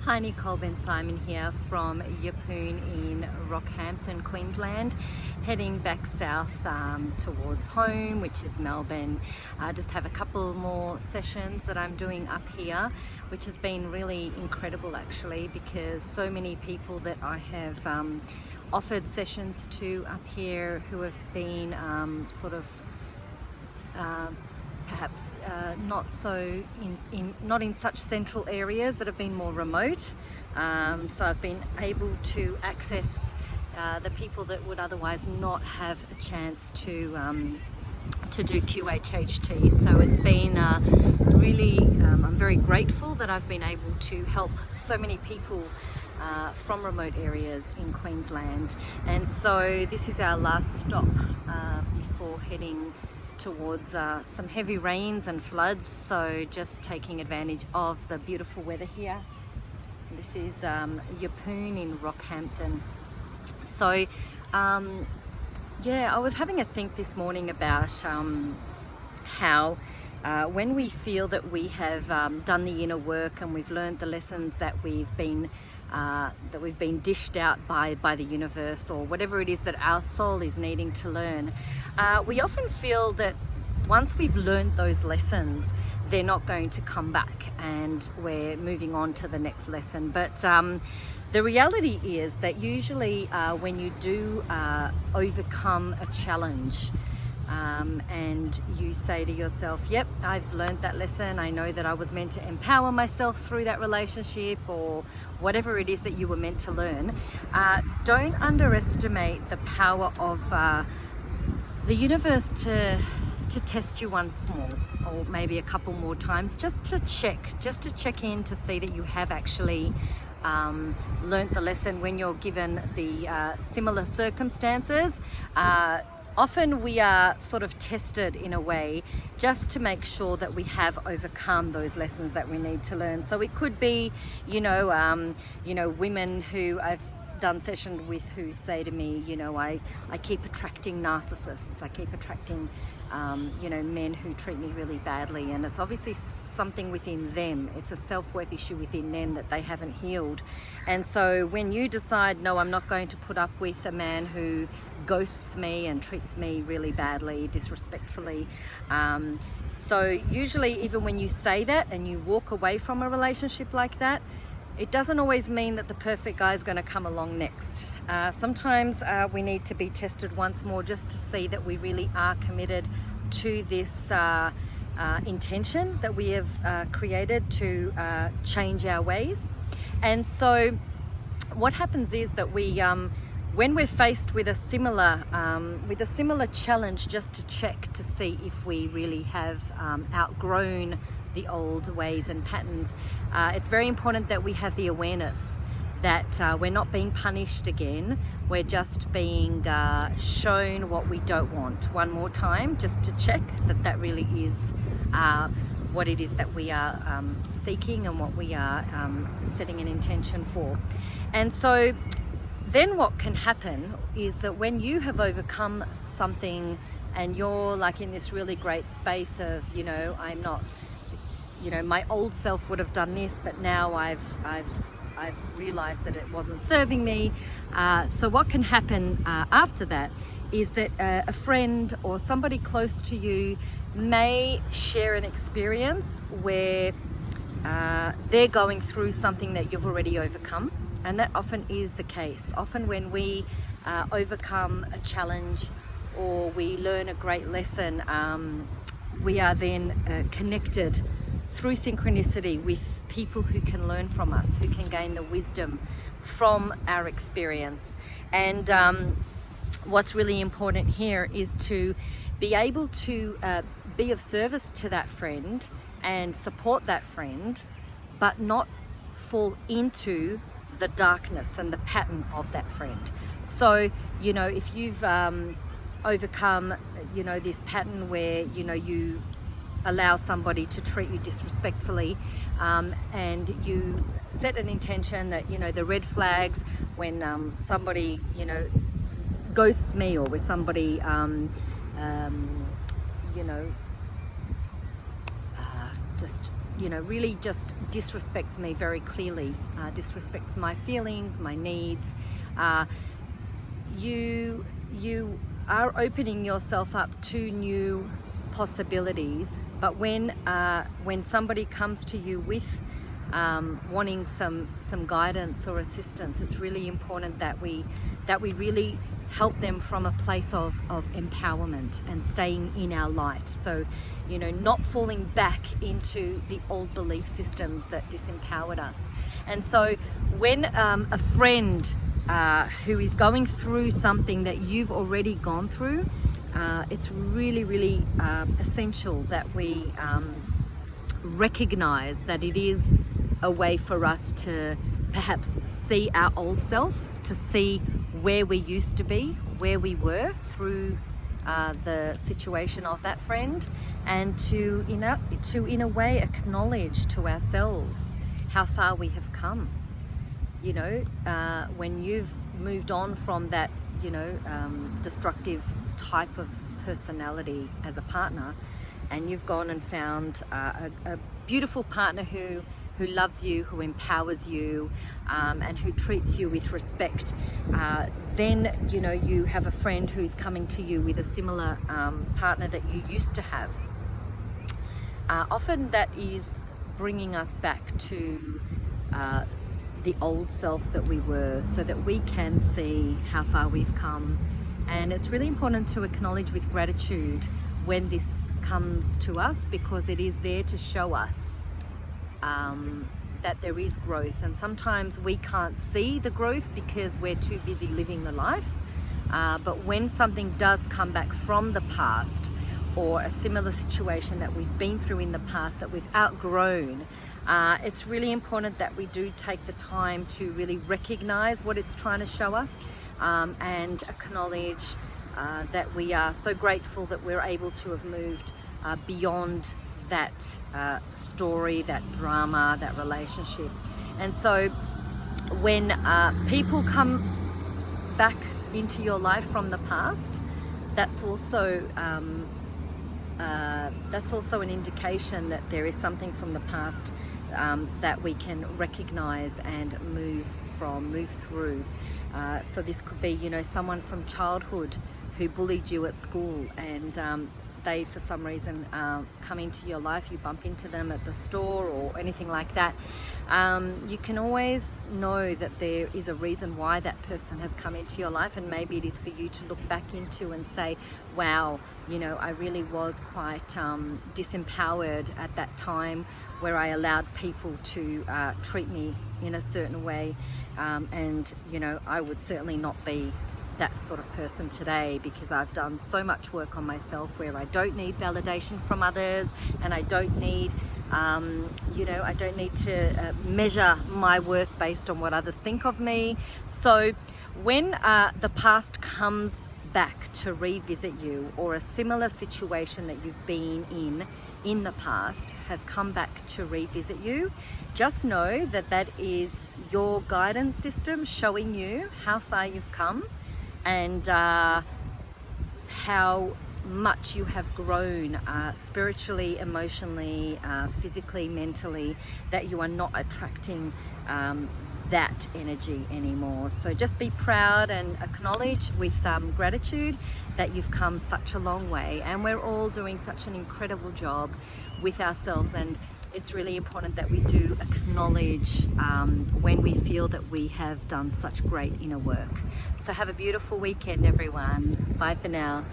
Hi, Nicole Ben-Simon here from Yeppoon in Rockhampton, Queensland, heading back south towards home, which is Melbourne. I just have a couple more sessions that I'm doing up here, which has been really incredible actually, because so many people that I have offered sessions to up here who have been perhaps not in such central areas, that have been more remote. So I've been able to access the people that would otherwise not have a chance to do QHHT. So it's been really, I'm very grateful that I've been able to help so many people from remote areas in Queensland. And so this is our last stop before heading towards some heavy rains and floods, so just taking advantage of the beautiful weather here. This is Yeppoon in Rockhampton. So yeah, I was having a think this morning about how when we feel that we have done the inner work and we've learned the lessons that we've been dished out by the universe, or whatever it is that our soul is needing to learn, we often feel that once we've learned those lessons, they're not going to come back and we're moving on to the next lesson. But the reality is that usually when you do overcome a challenge, and you say to yourself, yep, I've learned that lesson, I know that I was meant to empower myself through that relationship, or whatever it is that you were meant to learn, don't underestimate the power of the universe to test you once more, or maybe a couple more times, just to check in to see that you have actually learnt the lesson when you're given the similar circumstances. Often we are sort of tested in a way just to make sure that we have overcome those lessons that we need to learn. So it could be, women who I've done sessions with who say to me, I keep attracting narcissists, I keep attracting men who treat me really badly, and it's obviously something within them. It's a self-worth issue within them that they haven't healed. And so when you decide, no, I'm not going to put up with a man who ghosts me and treats me really badly, disrespectfully, so usually even when you say that and you walk away from a relationship like that, it doesn't always mean that the perfect guy is going to come along next. Sometimes we need to be tested once more just to see that we really are committed to this intention that we have created to change our ways. And so what happens is that we when we're faced with a similar challenge, just to check to see if we really have outgrown the old ways and patterns, it's very important that we have the awareness that we're not being punished again, we're just being shown what we don't want one more time, just to check that that really is what it is that we are seeking and what we are setting an intention for. And so then what can happen is that when you have overcome something and you're like in this really great space of, I'm not, my old self would have done this, but now I've realized that it wasn't serving me. So what can happen after that is that a friend or somebody close to you may share an experience where they're going through something that you've already overcome. And that often is the case. Often when we overcome a challenge or we learn a great lesson, we are then connected through synchronicity with people who can learn from us, who can gain the wisdom from our experience. And what's really important here is to be able to be of service to that friend and support that friend, but not fall into the darkness and the pattern of that friend. So, if you've overcome, this pattern where, you allow somebody to treat you disrespectfully, and you set an intention that, the red flags when somebody, ghosts me, or with somebody, just really just disrespects me very clearly, disrespects my feelings, my needs, you are opening yourself up to new possibilities. But when somebody comes to you with wanting some guidance or assistance, it's really important that we really help them from a place of empowerment and staying in our light. So, not falling back into the old belief systems that disempowered us. And so when a friend who is going through something that you've already gone through, it's really essential that we recognize that it is a way for us to perhaps see our old self, to see where we used to be, where we were through the situation of that friend, and to in a way acknowledge to ourselves how far we have come. When you've moved on from that destructive type of personality as a partner, and you've gone and found a beautiful partner who loves you, who empowers you, and who treats you with respect, then you have a friend who's coming to you with a similar partner that you used to have. Often that is bringing us back to the old self that we were, so that we can see how far we've come. And it's really important to acknowledge with gratitude when this comes to us, because it is there to show us that there is growth. And sometimes we can't see the growth because we're too busy living the life, but when something does come back from the past, or a similar situation that we've been through in the past that we've outgrown, it's really important that we do take the time to really recognize what it's trying to show us, and acknowledge that we are so grateful that we're able to have moved beyond that story, that drama, that relationship. And so when people come back into your life from the past, that's also an indication that there is something from the past that we can recognize and move through. So this could be, someone from childhood who bullied you at school, and they for some reason come into your life, you bump into them at the store or anything like that. You can always know that there is a reason why that person has come into your life, and maybe it is for you to look back into and say, wow, I really was quite disempowered at that time, where I allowed people to treat me in a certain way, and I would certainly not be that sort of person today, because I've done so much work on myself where I don't need validation from others, and I don't need I don't need to measure my worth based on what others think of me. So when the past comes back to revisit you, or a similar situation that you've been in the past has come back to revisit you, just know that that is your guidance system showing you how far you've come, and how much you have grown spiritually, emotionally, physically, mentally, that you are not attracting that energy anymore. So just be proud and acknowledge with gratitude that you've come such a long way, and we're all doing such an incredible job with ourselves. And it's really important that we do acknowledge when we feel that we have done such great inner work. So have a beautiful weekend, everyone. Bye for now.